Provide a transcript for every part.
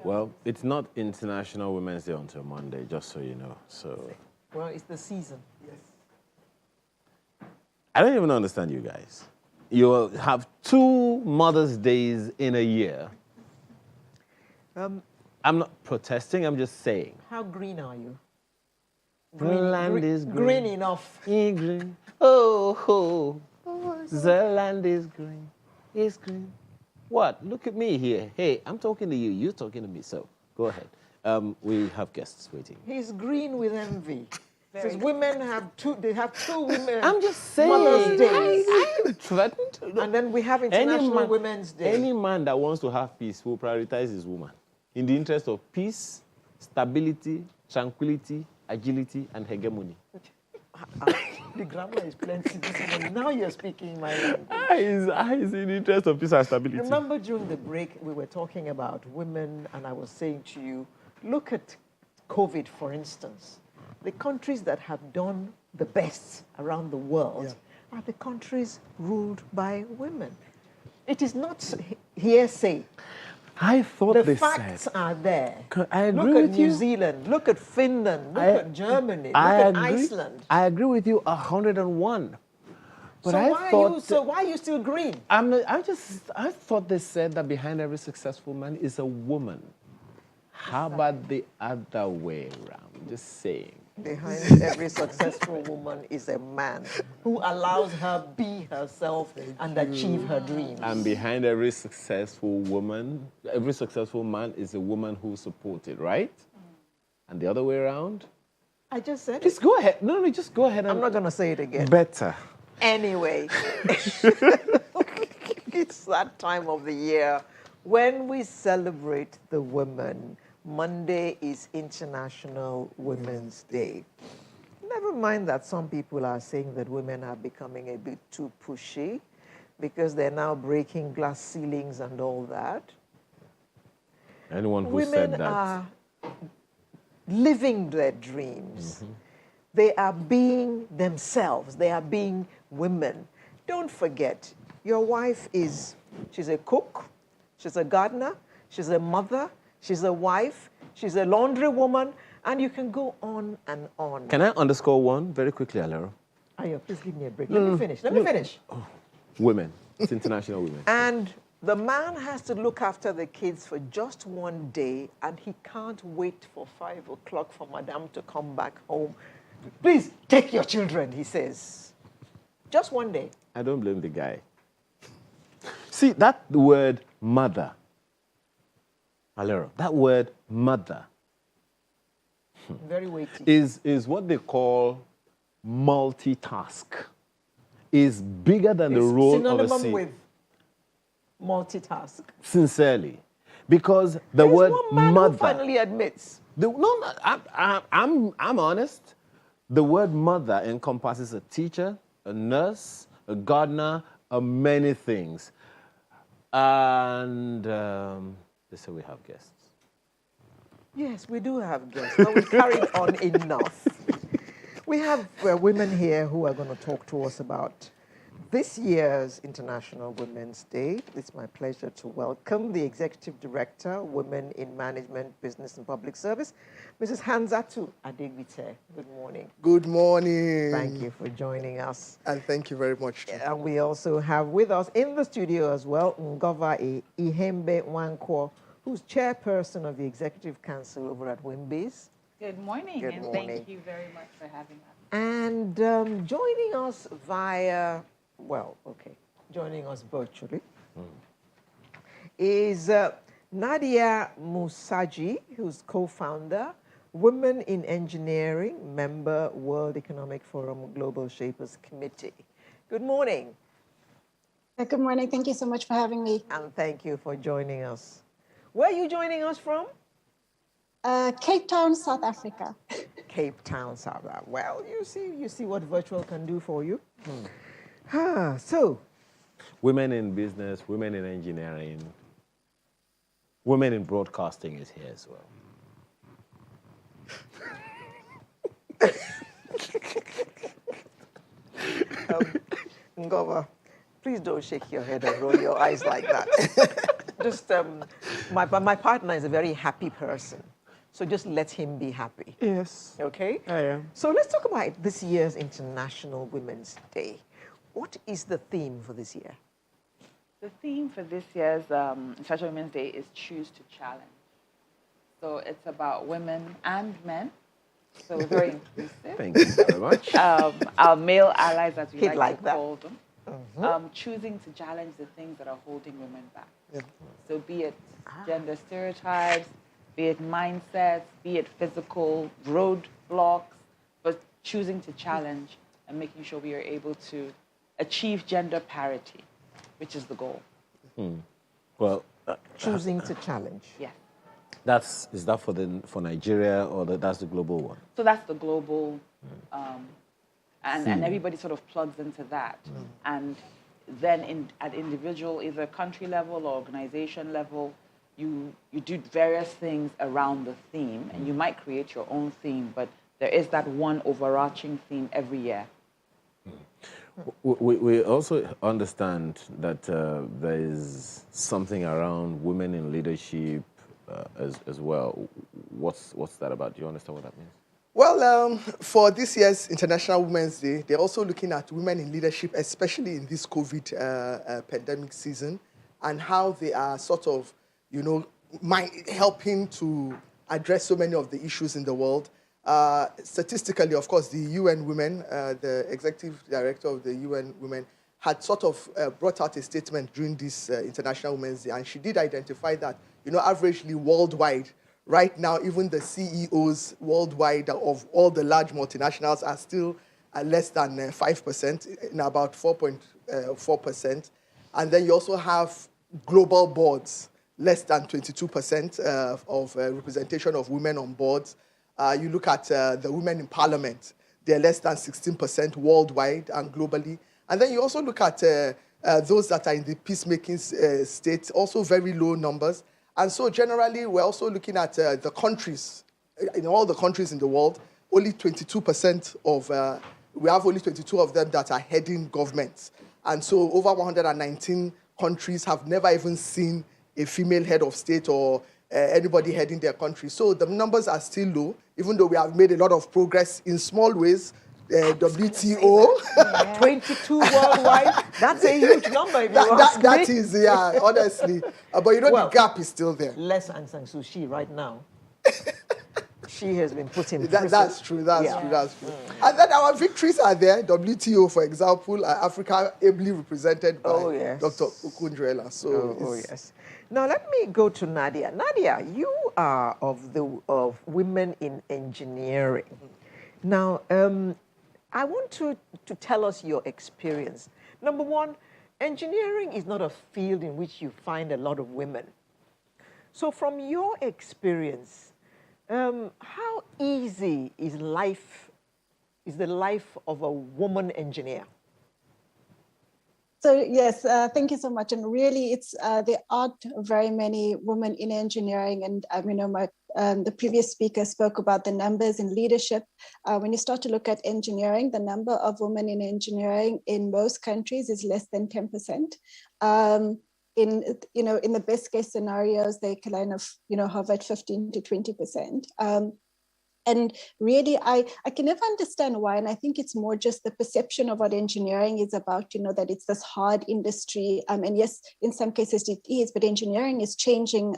Well, it's not International Women's Day until Monday, just so you know. So, Well, it's the season. Yes. I don't even understand you guys. You will have 2 Mother's Days in a year. I'm not protesting, I'm just saying. How green are you? The land is green. Green enough. Green. Oh, the land is green. It's green. What? Look at me here. Hey, I'm talking to you. You're talking to me. So go ahead. We have guests waiting. He's green with envy. Says women have two. They have 2 women. I'm just saying. Mother's Days. I threatened. And then we have International Women's Day. Any man that wants to have peace will prioritize his woman in the interest of peace, stability, tranquility, agility, and hegemony. The grammar is plenty. Now you're speaking my language. It's in the interest of peace and stability. Remember during the break, we were talking about women, and I was saying to you, look at COVID, for instance. The countries that have done the best around the world are the countries ruled by women. It is not hearsay. I thought the facts are there. I agree look with at New Zealand, look at Finland, look at Germany, look at Iceland. I agree with you 101. But so why are you still green? I thought they said that behind every successful man is a woman. How about the other way around? Just saying. Behind every successful woman is a man who allows her be herself and achieve her dreams. And behind every successful woman, every successful man is a woman who supported, right? And the other way around? I just said Just go ahead. No, just go ahead. I'm not going to say it again. Better. Anyway, it's that time of the year when we celebrate the women. Monday is International Women's Day. Never mind that some people are saying that women are becoming a bit too pushy because they're now breaking glass ceilings and all that. Anyone who said that. Women are living their dreams. They are being themselves. They are being women. Don't forget, your wife she's a cook, she's a gardener, she's a mother, she's a wife, she's a laundry woman, and you can go on and on. Can I underscore one very quickly, Alero? Ayo, please give me a break. Let me finish. Let me finish. Oh, women. It's International Women. And the man has to look after the kids for just one day, and he can't wait for 5 o'clock for Madame to come back home. Please, take your children, he says. Just one day. I don't blame the guy. See, that word mother, Alero, that word mother very weighty. Is what they call multitask. Is bigger than the role of a synonym with multitask. Sincerely. Because the word one man mother who finally admits. I'm honest. The word mother encompasses a teacher, a nurse, a gardener, many things. And they say we have guests. Yes, we do have guests, but we carried on enough. We have women here who are going to talk to us about this year's International Women's Day. It's my pleasure to welcome the Executive Director, Women in Management, Business and Public Service, Mrs. Hanzatu Adegbite. Good morning. Good morning. Thank you for joining us. And thank you very much. And we also have with us in the studio as well, Ngova Ihembe Wankwo, who's chairperson of the Executive Council over at Wimbys. Good morning, Good morning. Thank you very much for having us. And joining us via, joining us virtually is Nadia Musaji, who's co-founder, Women in Engineering, member, World Economic Forum Global Shapers Committee. Good morning. Good morning. Thank you so much for having me. And thank you for joining us. Where are you joining us from? Cape Town, South Africa. Cape Town, South Africa. Well, you see what virtual can do for you. So, women in business, women in engineering, women in broadcasting is here as well. Ngova, please don't shake your head and roll your eyes like that. Just But my partner is a very happy person. So just let him be happy. Yes, Okay? I am. So let's talk about this year's International Women's Day. What is the theme for this year? The theme for this year's International Women's Day is Choose to Challenge. So it's about women and men. So we're very inclusive. Thank you very much. Our male allies, as we He'd like like to that. call them, choosing to challenge the things that are holding women back. Yeah. So be it gender stereotypes, be it mindsets, be it physical roadblocks, but choosing to challenge and making sure we are able to achieve gender parity, which is the goal. Well, Choosing to challenge. Yes. is that for Nigeria, or that's the global one? So that's the global, and everybody sort of plugs into that. And then at individual, either country level or organization level, you do various things around the theme, and you might create your own theme, but there is that one overarching theme every year. We also understand that there is something around women in leadership as well. What's that about? Do you understand what that means? Well, for this year's International Women's Day, they're also looking at women in leadership, especially in this COVID pandemic season, and how they are sort of, helping to address so many of the issues in the world. Statistically, of course, the UN Women, the executive director of the UN Women, had sort of brought out a statement during this International Women's Day, and she did identify that, averagely worldwide, right now, even the CEOs worldwide of all the large multinationals are still less than 5%, in about 4.4%. And then you also have global boards, less than 22% of representation of women on boards. You look at the women in parliament, they're less than 16% worldwide and globally. And then you also look at those that are in the peacemaking state, also very low numbers. And so generally, we're also looking at the countries, in all the countries in the world, only 22% of, we have only 22 of them that are heading governments. And so over 119 countries have never even seen a female head of state or anybody heading their country. So the numbers are still low, even though we have made a lot of progress in small ways. WTO. 22 worldwide. That's a huge number if you ask that me. is, yeah, honestly. But Well, the gap is still there. Less Aung San Suu Kyi right now. She has been put in prison. That's true. That's true. And then our victories are there. WTO, for example, Africa ably represented by Dr. Okundrela. So yes. Now let me go to Nadia. Nadia, you are of women in engineering. Now, I want you to tell us your experience. Number one, engineering is not a field in which you find a lot of women. So from your experience, how easy is the life of a woman engineer? So yes, thank you so much. And really, there aren't very many women in engineering. And the previous speaker spoke about the numbers in leadership. When you start to look at engineering, the number of women in engineering in most countries is less than 10%. In the best case scenarios, they kind of hover at 15 to 20%. And really, I can never understand why. And I think it's more just the perception of what engineering is about, that it's this hard industry. And yes, in some cases it is, but engineering is changing.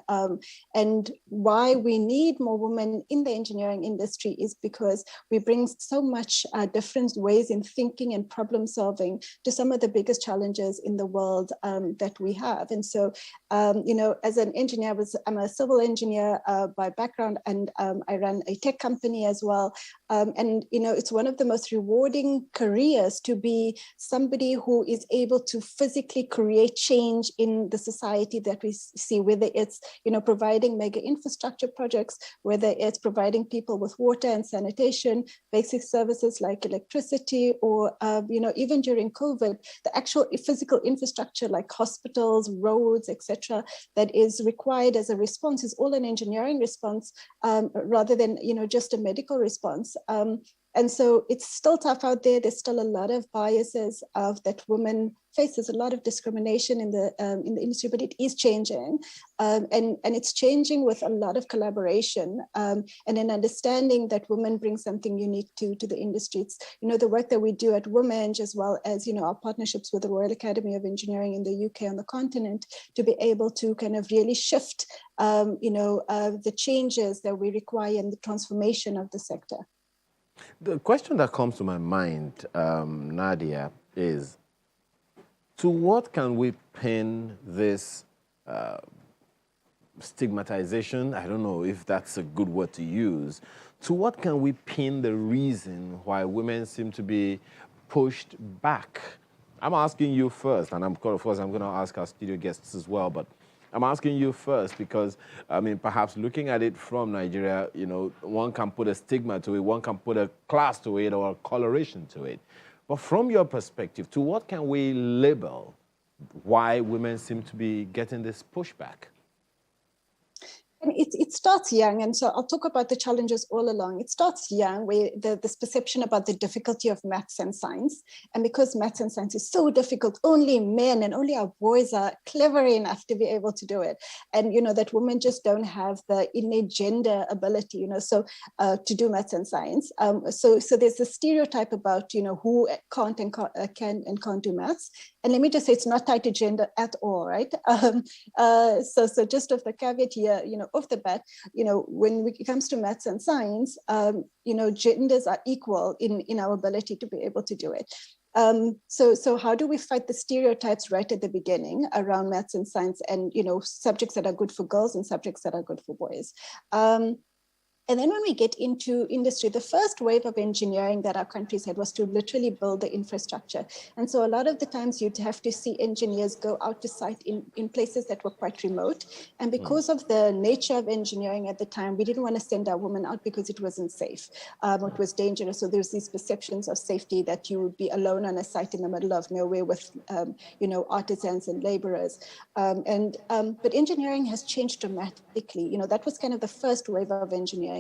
And why we need more women in the engineering industry is because we bring so much different ways in thinking and problem solving to some of the biggest challenges in the world that we have. And so, as an engineer, I'm a civil engineer by background, and I run a tech company as well. And it's one of the most rewarding careers to be somebody who is able to physically create change in the society that we see, whether it's, providing mega infrastructure projects, whether it's providing people with water and sanitation, basic services like electricity, or, even during COVID, the actual physical infrastructure like hospitals, roads, etc., that is required as a response is all an engineering response rather than, just a medical response. And so it's still tough out there. There's still a lot of biases that women face. There's a lot of discrimination in the industry, but it is changing. And it's changing with a lot of collaboration and an understanding that women bring something unique to the industry. It's, the work that we do at Women's, as well as, our partnerships with the Royal Academy of Engineering in the UK on the continent, to be able to kind of really shift, the changes that we require in the transformation of the sector. The question that comes to my mind, Nadia, is to what can we pin this stigmatization? I don't know if that's a good word to use. To what can we pin the reason why women seem to be pushed back? I'm asking you first, and of course I'm going to ask our studio guests as well, but I'm asking you first because, perhaps looking at it from Nigeria, one can put a stigma to it, one can put a class to it or a coloration to it. But from your perspective, to what can we label why women seem to be getting this pushback? And it starts young, and so I'll talk about the challenges all along. It starts young, where this perception about the difficulty of maths and science, and because maths and science is so difficult, only men and only our boys are clever enough to be able to do it, and that women just don't have the innate gender ability, to do maths and science. So there's a stereotype about who can't and can and can't do maths. And let me just say, it's not tied to gender at all, right? So just off the caveat here, off the bat, when it comes to maths and science, genders are equal in our ability to be able to do it. So how do we fight the stereotypes right at the beginning around maths and science and, subjects that are good for girls and subjects that are good for boys? And then when we get into industry, the first wave of engineering that our countries had was to literally build the infrastructure. And so a lot of the times you'd have to see engineers go out to site in places that were quite remote. And because of the nature of engineering at the time, we didn't want to send our women out because it wasn't safe. It was dangerous. So there's these perceptions of safety that you would be alone on a site in the middle of nowhere with, artisans and laborers. But engineering has changed dramatically. That was kind of the first wave of engineering.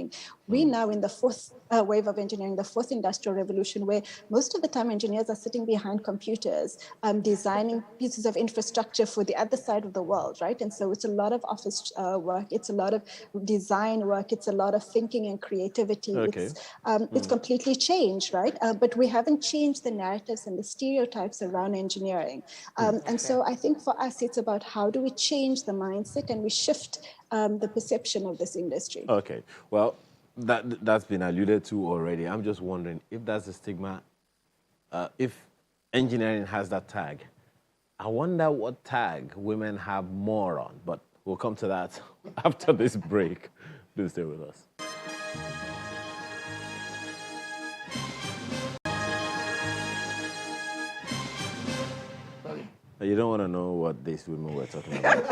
We now in the fourth wave of engineering, the fourth industrial revolution, where most of the time engineers are sitting behind computers, designing pieces of infrastructure for the other side of the world, right? And so it's a lot of office work, it's a lot of design work, it's a lot of thinking and creativity. Okay. It's completely changed, right? But we haven't changed the narratives and the stereotypes around engineering. And so I think for us, it's about how do we change the mindset and we shift the perception of this industry. Okay, well, that's been alluded to already. I'm just wondering if that's a stigma, if engineering has that tag. I wonder what tag women have more on, but we'll come to that after this break. Do stay with us. You don't want to know what these women were talking about.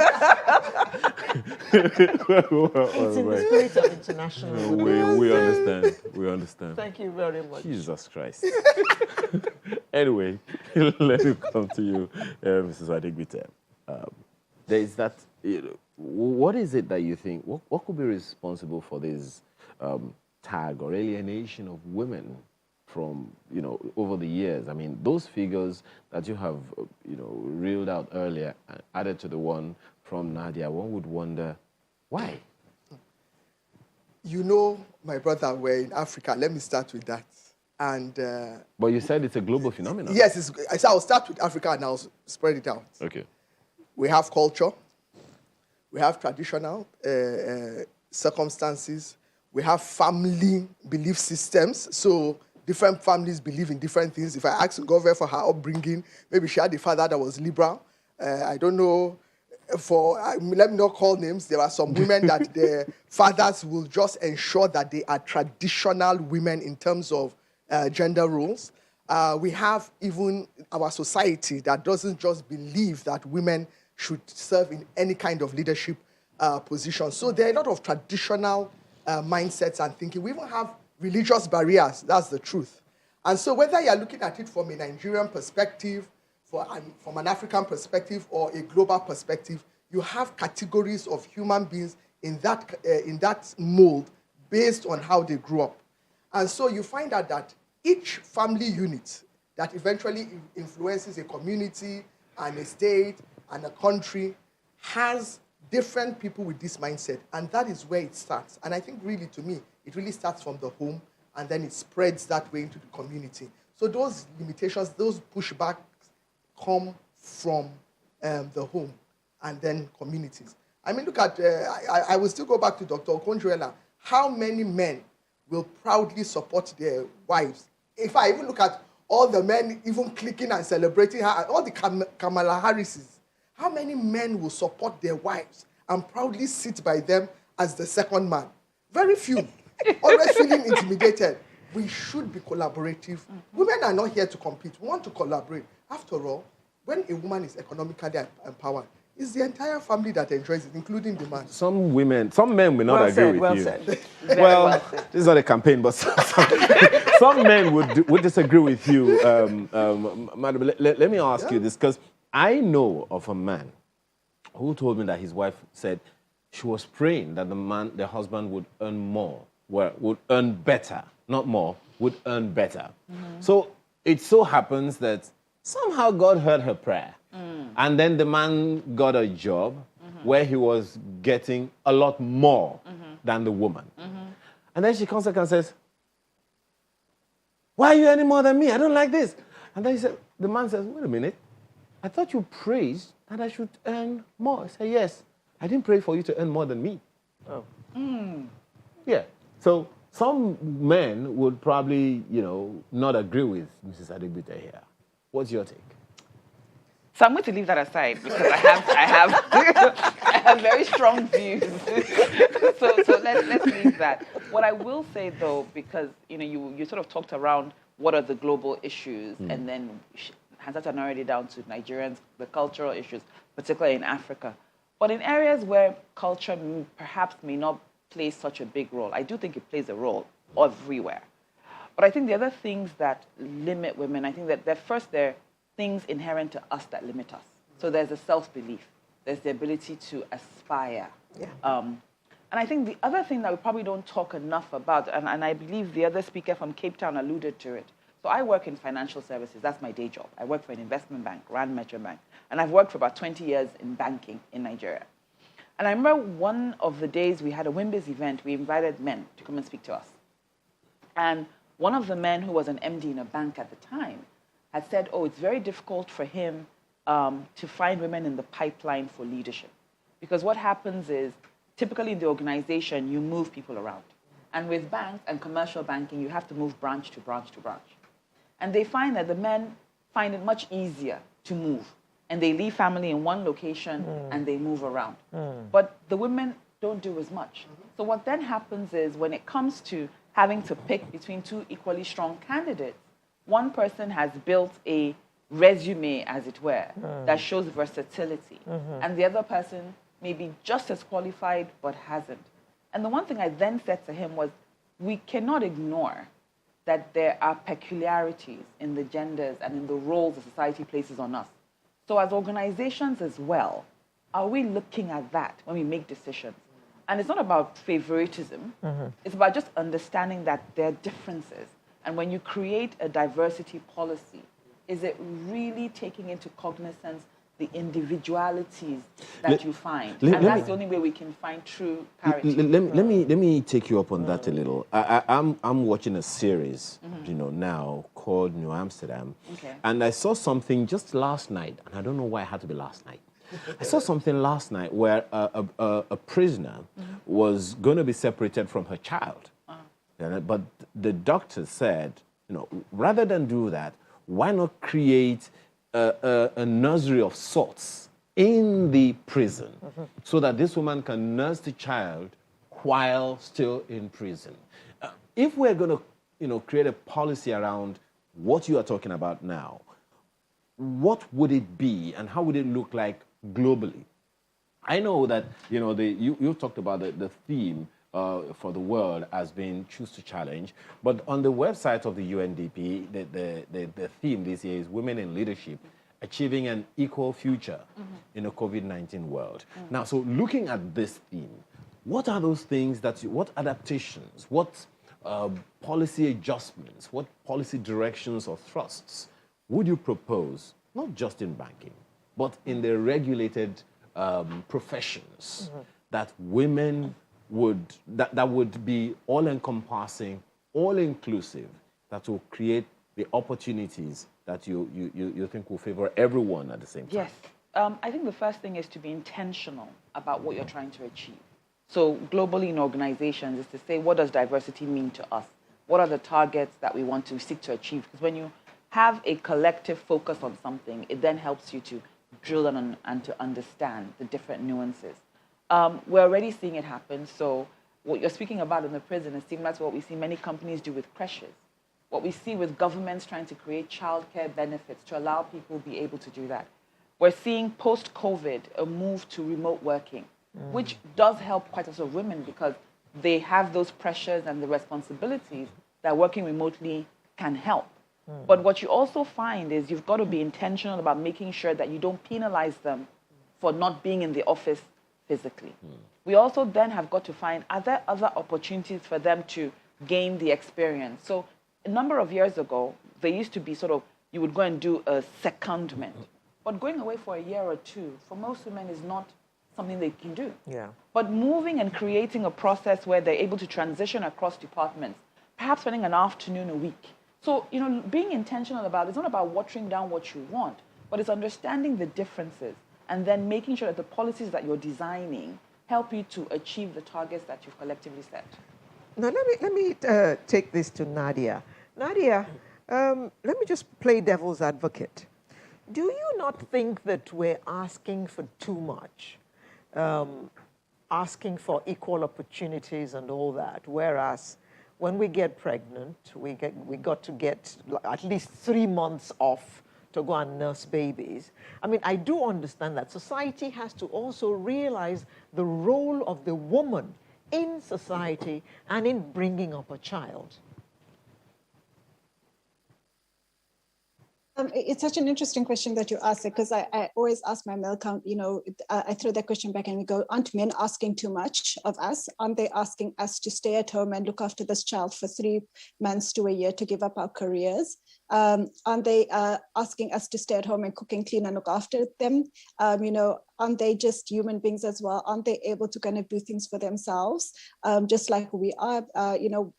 It's in the spirit of international. We understand. We understand. Thank you very much. Jesus Christ. Anyway, let me come to you, Mrs. Adigbite. There is that. What is it that you think? What could be responsible for this tag or alienation of women from, over the years? I mean, those figures that you have, reeled out earlier, added to the one from Nadia, one would wonder, why? My brother, we're in Africa. Let me start with that. And but you said it's a global phenomenon. Yes, I'll start with Africa and I'll spread it out. Okay. We have culture. We have traditional circumstances. We have family belief systems. So different families believe in different things. If I ask Governor for her upbringing, maybe she had a father that was liberal. I don't know. Let me not call names. There are some women that their fathers will just ensure that they are traditional women in terms of gender roles. We have even our society that doesn't just believe that women should serve in any kind of leadership position. So there are a lot of traditional mindsets and thinking. We even have religious barriers. That's the truth. And so whether you're looking at it from a Nigerian perspective, from an African perspective, or a global perspective, you have categories of human beings in that mold based on how they grew up. And so you find out that each family unit that eventually influences a community and a state and a country has different people with this mindset. And that is where it starts. And I think really, to me, it really starts from the home and then it spreads that way into the community. So those limitations, those pushbacks come from the home and then communities. I mean, look at, I will still go back to Dr. Okonjo-Iweala. How many men will proudly support their wives? If I even look at all the men even clicking and celebrating her, all the Kamala Harrises, how many men will support their wives and proudly sit by them as the second man? Very few. Always feeling intimidated. We should be collaborative. Women are not here to compete. We want to collaborate. After all, when a woman is economically empowered, it's the entire family that enjoys it, including the man. Some men will not agree with you. Said. Well, this is not a campaign, but some men would disagree with you. Madam, let me ask you this, because I know of a man who told me that his wife said she was praying that the husband would earn more, would earn better, not more, would earn better. So it so happens that somehow God heard her prayer. And then the man got a job where he was getting a lot more than the woman. And then she comes back and says, why are you earning more than me? I don't like this. And then the man says, wait a minute. I thought you prayed that I should earn more. I said, yes. I didn't pray for you to earn more than me. Oh. Yeah. So some men would probably, not agree with Mrs. Adegbite here. What's your take? So I'm going to leave that aside because I have very strong views. so let's leave that. What I will say though, because you sort of talked around what are the global issues, and then Hansata narrowed it down to Nigerians, the cultural issues, particularly in Africa. But in areas where culture perhaps may not play such a big role, I do think it plays a role everywhere. But I think the other things that limit women, I think that they're things inherent to us that limit us. So there's a self-belief. There's the ability to aspire. Yeah. And I think the other thing that we probably don't talk enough about, and I believe the other speaker from Cape Town alluded to it. So I work in financial services. That's my day job. I work for an investment bank, Rand Metro Bank. And I've worked for about 20 years in banking in Nigeria. And I remember one of the days we had a WIMBIZ event, we invited men to come and speak to us. And one of the men who was an MD in a bank at the time had said, it's very difficult for him to find women in the pipeline for leadership. Because what happens is, typically in the organization, you move people around. And with banks and commercial banking, you have to move branch to branch to branch. And they find that the men find it much easier to move. And they leave family in one location and they move around. But the women don't do as much. So what then happens is, when it comes to having to pick between two equally strong candidates, one person has built a resume, as it were, that shows versatility. And the other person may be just as qualified, but hasn't. And the one thing I then said to him was, we cannot ignore that there are peculiarities in the genders and in the roles the society places on us. So as organizations as well, are we looking at that when we make decisions? And it's not about favoritism. It's about just understanding that there are differences. And when you create a diversity policy, is it really taking into cognizance the individualities that you find? And that's the only way we can find true parity. Let me take you up on that a little. I'm watching a series, now called New Amsterdam. Okay. And I saw something just last night, and I don't know why it had to be last night. I saw something last night where a prisoner was going to be separated from her child. But the doctor said, rather than do that, why not create a nursery of sorts in the prison so that this woman can nurse the child while still in prison? If we're going to, create a policy around what you are talking about now, what would it be and how would it look like globally? I know that, you talked about the theme for the world as being choose to challenge. But on the website of the UNDP, the theme this year is Women in Leadership, Achieving an Equal Future in a COVID-19 world. Now, so looking at this theme, what are those things what adaptations, what policy adjustments, what policy directions or thrusts would you propose, not just in banking, but in the regulated professions that women would, that would be all-encompassing, all-inclusive, that will create the opportunities that you think will favor everyone at the same time? Yes. I think the first thing is to be intentional about what you're trying to achieve. So globally in organizations is to say, what does diversity mean to us? What are the targets that we want to seek to achieve? Because when you have a collective focus on something, it then helps you to drill on and to understand the different nuances. We're already seeing it happen. So what you're speaking about in the prison is similar to what we see many companies do with creches. What we see with governments trying to create childcare benefits to allow people to be able to do that. We're seeing post-COVID a move to remote working, which does help quite a lot of women because they have those pressures and the responsibilities that working remotely can help. But what you also find is you've got to be intentional about making sure that you don't penalize them for not being in the office physically. We also then have got to find, are there other opportunities for them to gain the experience? So a number of years ago, there used to be sort of, you would go and do a secondment. But going away for a year or two, for most women, is not something they can do. Yeah. But moving and creating a process where they're able to transition across departments, perhaps spending an afternoon a week. So, you know, being intentional about it, it's not about watering down what you want, but it's understanding the differences and then making sure that the policies that you're designing help you to achieve the targets that you've collectively set. Now, let me take this to Nadia. Nadia, let me just play devil's advocate. Do you not think that we're asking for too much? Asking for equal opportunities and all that, whereas when we get pregnant, we got to get at least 3 months off to go and nurse babies. I mean, I do understand that society has to also realize the role of the woman in society and in bringing up a child. It's such an interesting question that you asked, because I always ask my male count, you know, I throw that question back and we go, aren't men asking too much of us? Aren't they asking us to stay at home and look after this child for 3 months to a year to give up our careers? Aren't they asking us to stay at home and cook and clean and look after them? You know, aren't they just human beings as well? Aren't they able to kind of do things for themselves, just like we are? You know,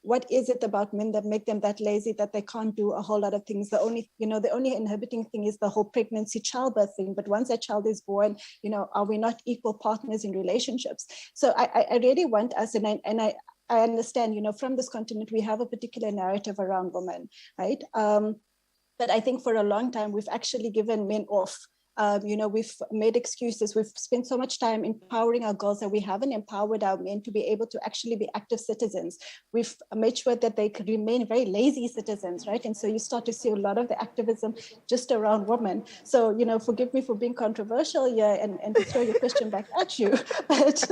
what is it about men that make them that lazy that they can't do a whole lot of things? The only inhibiting thing is the whole pregnancy, childbirth thing. But once that child is born, you know, are we not equal partners in relationships? So I really want us, and I understand, you know, from this continent, we have a particular narrative around women, right? But I think for a long time, we've actually given men off. You know, we've made excuses. We've spent so much time empowering our girls that we haven't empowered our men to be able to actually be active citizens. We've made sure that they could remain very lazy citizens, right? And so you start to see a lot of the activism just around women. So, you know, forgive me for being controversial here and to throw your question back at you. But,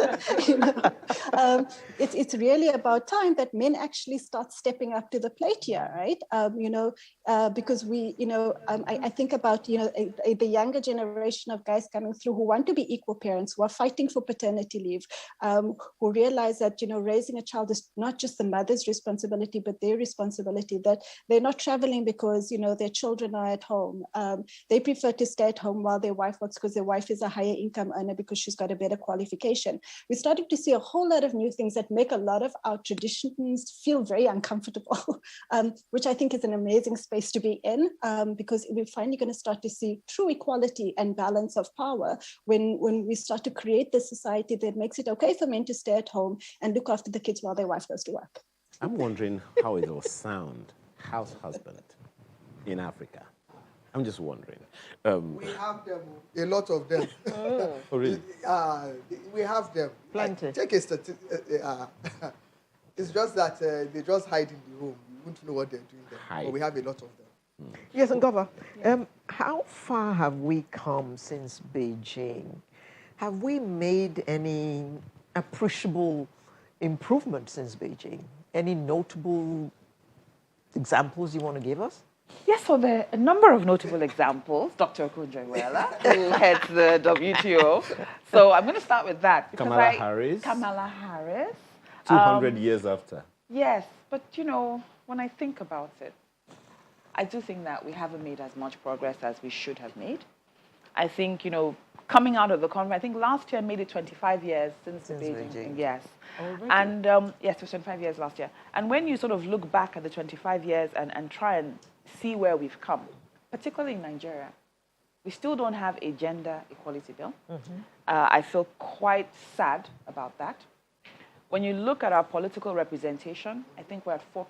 you know, it's really about time that men actually start stepping up to the plate here, right? You know, because we, you know, I think about, you know, the younger generation of guys coming through who want to be equal parents, who are fighting for paternity leave, who realize that, you know, raising a child is not just the mother's responsibility, but their responsibility, that they're not traveling because, you know, their children are at home. They prefer to stay at home while their wife works because their wife is a higher income earner because she's got a better qualification. We're starting to see a whole lot of new things that make a lot of our traditions feel very uncomfortable, which I think is an amazing space to be in, because we're finally going to start to see true equality and balance of power when we start to create this society that makes it okay for men to stay at home and look after the kids while their wife goes to work. I'm wondering how it will sound, house husband in Africa. I'm just wondering. We have them, a lot of them. Oh, really? We have them. Plenty. Take a it's just that they just hide in the home. You wouldn't know what they're doing there. Hide. But we have a lot of them. Yes, and Gova, how far have we come since Beijing? Have we made any appreciable improvement since Beijing? Any notable examples you want to give us? Yes, so there are a number of notable examples. Dr. Okonjo-Iweala, who heads the WTO. So I'm going to start with that. Kamala Harris. Kamala Harris. 200 years after. Yes, but you know, when I think about it, I do think that we haven't made as much progress as we should have made. I think, you know, coming out of the conference, I think last year made it 25 years since Beijing. Yes. Already? And yes, it was 25 years last year. And when you sort of look back at the 25 years and try and see where we've come, particularly in Nigeria, we still don't have a gender equality bill. I feel quite sad about that. When you look at our political representation, I think we're at 4%.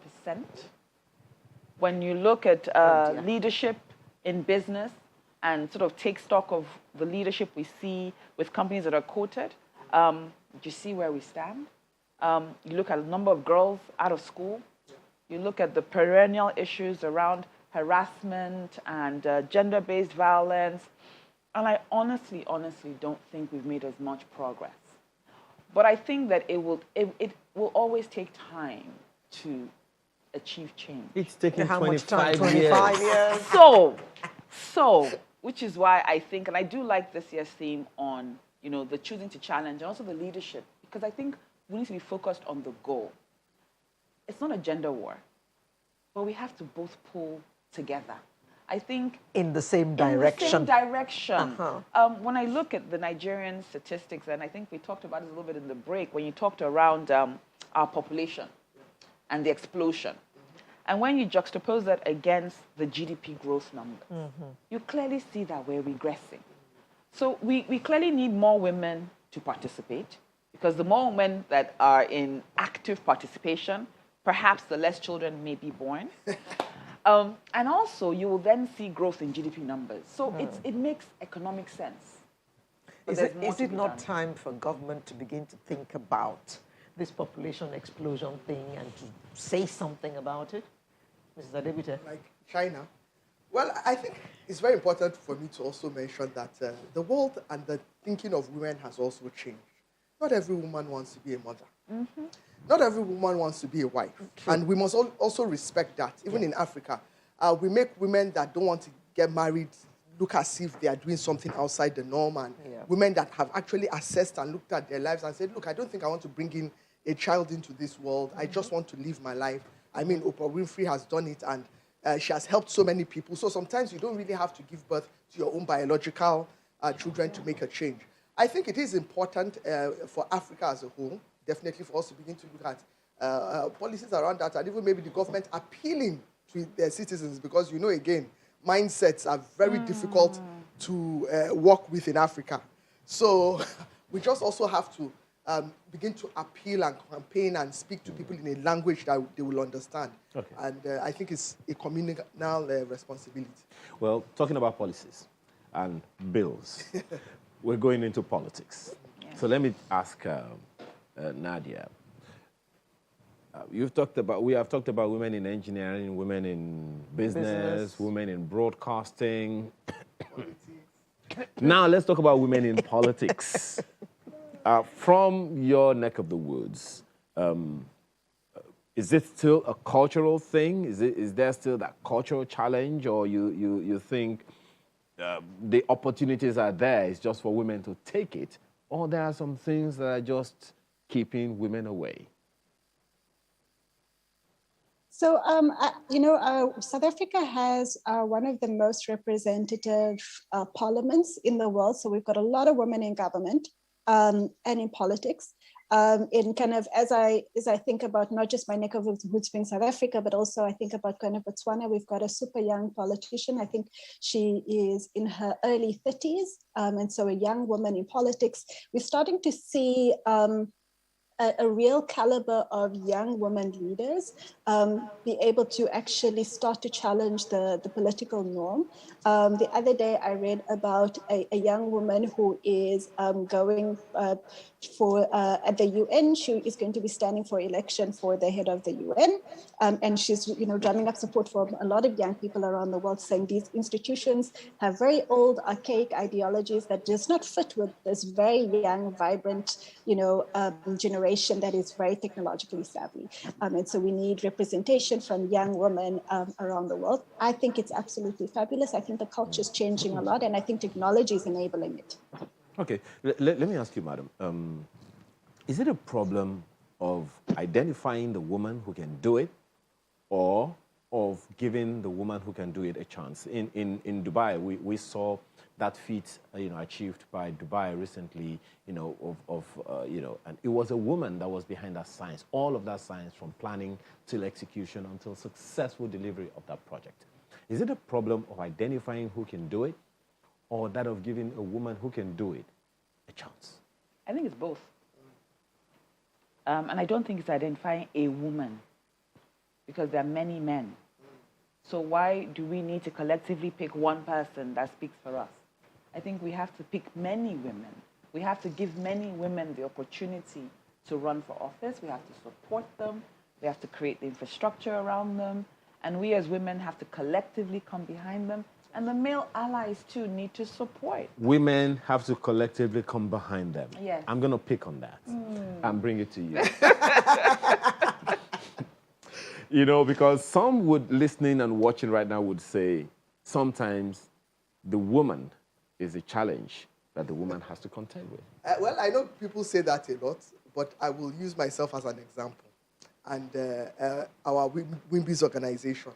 When you look at leadership in business and sort of take stock of the leadership we see with companies that are quoted, you see where we stand. You look at the number of girls out of school. You look at the perennial issues around harassment and gender-based violence. And I honestly don't think we've made as much progress. But I think that it will always take time to achieve change. It's taken How much time? 25 years. So, which is why I think, and I do like this year's theme on, you know, the choosing to challenge and also the leadership, because I think we need to be focused on the goal. It's not a gender war, but we have to both pull together. I think In the same direction. in the same direction. When I look at the Nigerian statistics, and I think we talked about it a little bit in the break, when you talked around our population and the explosion. And when you juxtapose that against the GDP growth numbers, you clearly see that we're regressing. So we clearly need more women to participate, because the more women that are in active participation, perhaps the less children may be born. And also, you will then see growth in GDP numbers. So it makes economic sense. But Is it not time for government to begin to think about this population explosion thing and to say something about it? Mrs. Adebute? Like China? Well, I think it's very important for me to also mention that the world and the thinking of women has also changed. Not every woman wants to be a mother. Not every woman wants to be a wife. True. And we must also respect that. Even in Africa, we make women that don't want to get married look as if they are doing something outside the norm, and women that have actually assessed and looked at their lives and said, look, I don't think I want to bring in a child into this world. I just want to live my life. I mean, Oprah Winfrey has done it, and she has helped so many people. So sometimes you don't really have to give birth to your own biological children to make a change. I think it is important for Africa as a whole, definitely for us to begin to look at policies around that, and even maybe the government appealing to their citizens, because, you know, again, mindsets are very difficult to work with in Africa. So we just also have to begin to appeal and campaign and speak to people in a language that they will understand. Okay. And I think it's a communal responsibility. Well, talking about policies and bills, we're going into politics. Yeah. So let me ask Nadia. We have talked about women in engineering, women in business, women in broadcasting. Now let's talk about women in politics. From your neck of the woods, is it still a cultural thing? Is there still that cultural challenge, or you think the opportunities are there, it's just for women to take it, or there are some things that are just keeping women away? So, South Africa has one of the most representative parliaments in the world. So we've got a lot of women in government and in politics. In kind of, as I think about not just my neck of the woods being South Africa, but also I think about kind of Botswana, we've got a super young politician. I think she is in her early 30s. And so a young woman in politics. We're starting to see a real caliber of young women leaders be able to actually start to challenge the political norm. The other day I read about a young woman who is going for at the UN. She is going to be standing for election for the head of the UN, and she's drumming up support from a lot of young people around the world, saying these institutions have very old, archaic ideologies that does not fit with this very young, vibrant, generation that is very technologically savvy. And so we need representation from young women around the world. I think it's absolutely fabulous. I think the culture is changing a lot, and I think technology is enabling it. Okay, let me ask you, madam, is it a problem of identifying the woman who can do it, or of giving the woman who can do it a chance. In Dubai, we saw that feat, achieved by Dubai recently, and it was a woman that was behind that science, all of that science from planning till execution until successful delivery of that project. Is it a problem of identifying who can do it, or that of giving a woman who can do it a chance? I think it's both. And I don't think it's identifying a woman, because there are many men. So why do we need to collectively pick one person that speaks for us? I think we have to pick many women. We have to give many women the opportunity to run for office. We have to support them. We have to create the infrastructure around them. And we as women have to collectively come behind them. And the male allies too need to support. Women have to collectively come behind them. Yes. I'm going to pick on that and bring it to you. Because some would, listening and watching right now, would say sometimes the woman is a challenge that the woman has to contend with. Well, I know people say that a lot, but I will use myself as an example. And our WIMBI's organization,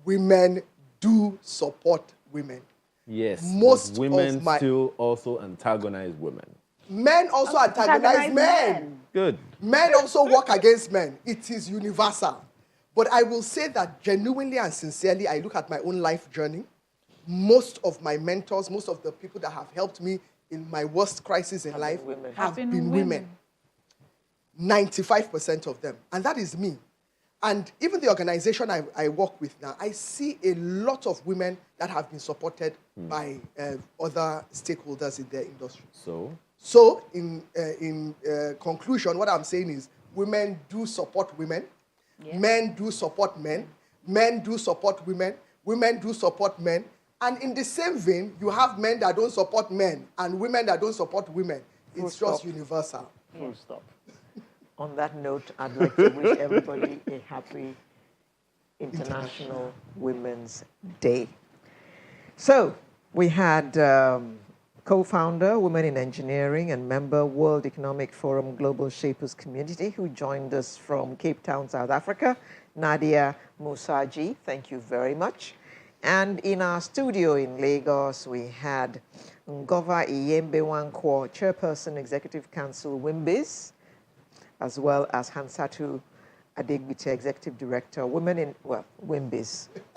women do support women. Yes, most women of my still also antagonize women. Men also antagonize men. Good. Men also work against men. It is universal. But I will say that genuinely and sincerely, I look at my own life journey. Most of my mentors, most of the people that have helped me in my worst crisis in life have been women. 95% of them. And that is me. And even the organization I work with now, I see a lot of women that have been supported by other stakeholders in their industry. So in conclusion, what I'm saying is women do support women. Yes. Men do support men. Men do support women. Women do support men. And in the same vein, you have men that don't support men and women that don't support women. It's just universal. Full stop. On that note, I'd like to wish everybody a happy International Women's Day. So we had co-founder, Women in Engineering, and member World Economic Forum Global Shapers Community, who joined us from Cape Town, South Africa, Nadia Musaji. Thank you very much. And in our studio in Lagos, we had Ngova Iyembe-Wankwo, Chairperson, Executive Council, WIMBI's, as well as Hansatu Adegbite, Executive Director, WIMBI's.